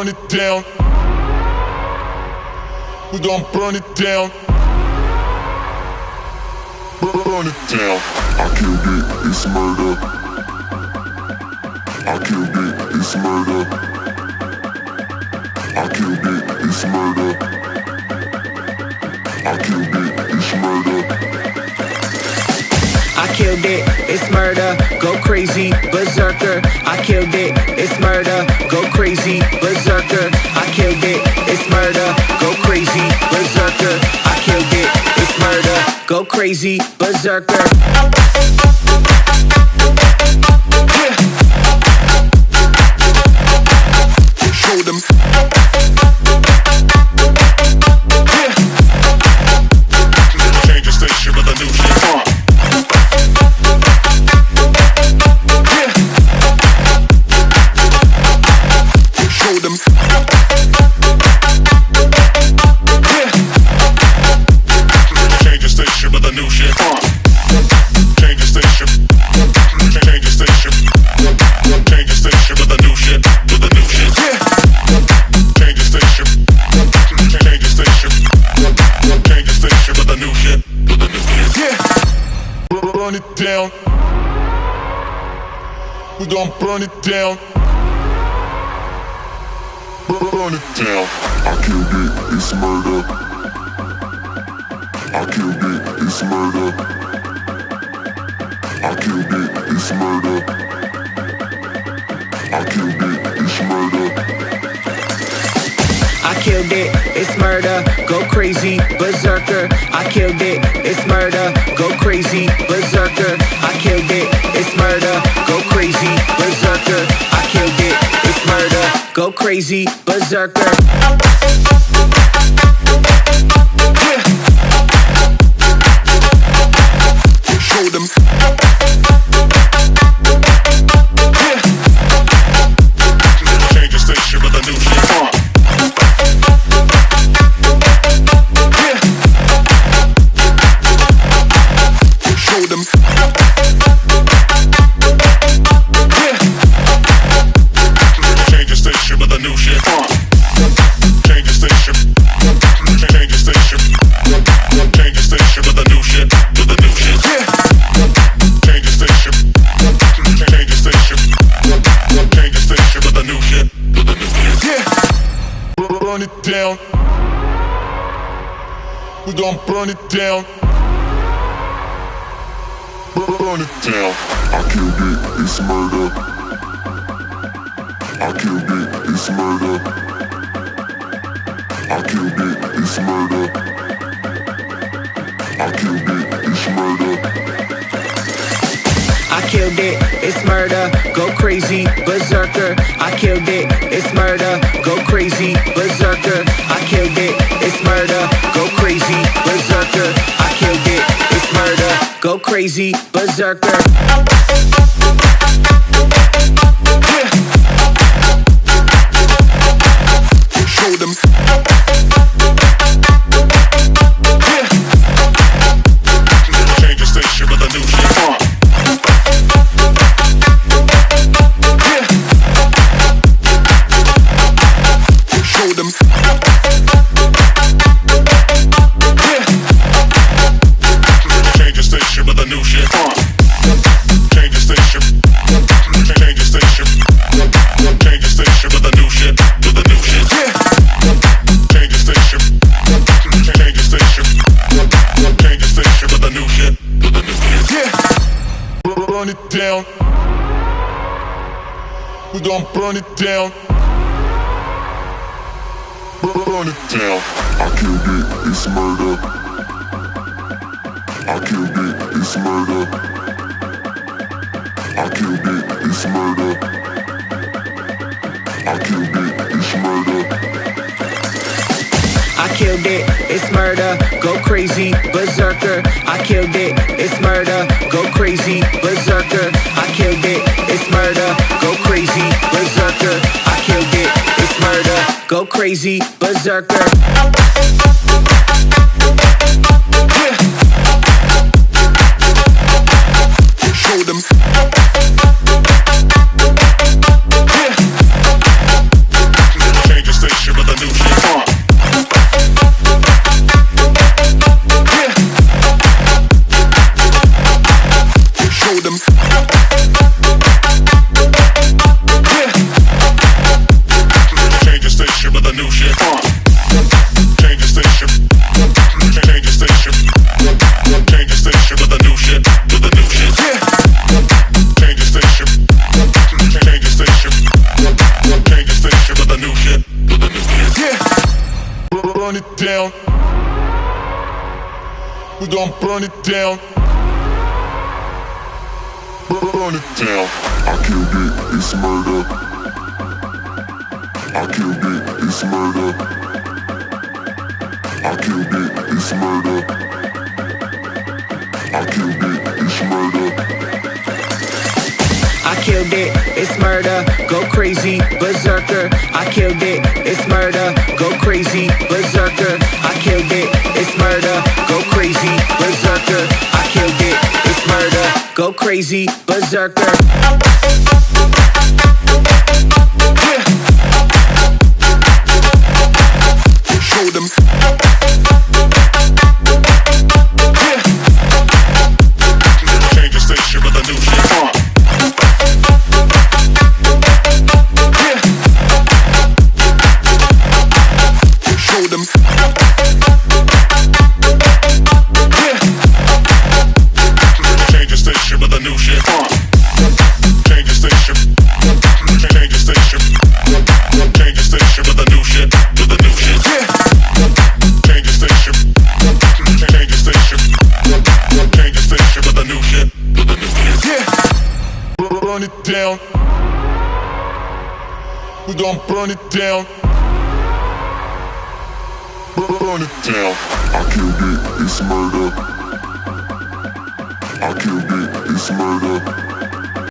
burn it down. We gon' burn it down. Burn it down. I killed it, it's murder. I killed it, it's murder. I killed it, it's murder. I killed it, it's murder. I killed it, it's murder, go crazy, berserker. I killed it, it's murder, go crazy, berserker. I killed it, it's murder, go crazy, berserker. I killed it, it's murder, go crazy, berserker. Show them. Change the station with a new shit. Show them. Change the station with a new shit. Change the station. Change the station. Change the station with a new shit. With a new shit. Change the station. Change the station. Change the station with a new shit. With a new shit. Yeah. Burn it down. We gon' burn it down. Burn it down. I killed it, it's murder. I killed it, it's murder. I killed it, it's murder. I killed it, it's murder. I killed it, it's murder, go crazy, berserker. I killed it, it's murder, go crazy, berserker. I killed it, it's murder, go crazy, berserker. I killed it, it's murder, go crazy, berserker. Show them. Change the station with a new shit. Show them. Change the station with a new shit. Change the station. Change the station. Change the station with a new shit. With a new shit. Change the station. Change the station. Change the station with a new shit. With a new shit. Yeah. Burn it down. We gon' burn it down. Burn it down. I killed it, it's murder. I killed it, it's murder. I killed it, it's murder. I killed it, it's murder. I killed it, it's murder, go crazy, berserker. I killed it, it's murder, go crazy, berserker. I killed it, it's murder, go crazy, berserker. I killed it, it's murder, go crazy, berserker. Show them. Change the station with a new shit. Show them. Change the station with a new shit. Change the station. Change the station. Change the station with a new shit. With a new shit. Change the station. Change the station. Change the station with a new shit. With a new shit. Yeah. Burn it down. We gon' burn it down. Burn it down. I killed it, it's murder. I killed it, it's murder. I killed it, it's murder. I killed it, it's murder. I killed it, it's murder, go crazy, berserker. I killed it, it's murder, go crazy, berserker. I killed it, it's murder, go crazy, berserker. I killed it, it's murder, go crazy, berserker. Show them. Change it down. We gon' burn it down. Burn it down. I killed it, it's murder. I killed it, it's murder. I killed it, it's murder. I killed it, it's murder. I killed it, it's murder, go crazy, berserker. I killed it, it's murder, go crazy, berserker. I killed it, it's murder, go crazy, berserker. I killed it, it's murder, go crazy, berserker. Yeah. Show them. Yeah. Change the station with a new shit. Show them. Yeah. Change the station with a new shit. Change the station. Change the station. Change the station with a new shit. With a new shit. Yeah. Change the station. Change the station. Change the station with a new shit. With a new shit. Yeah. Burn it down. We gon' burn it down. Burn it down. I killed it, it's murder. I killed it, it's murder.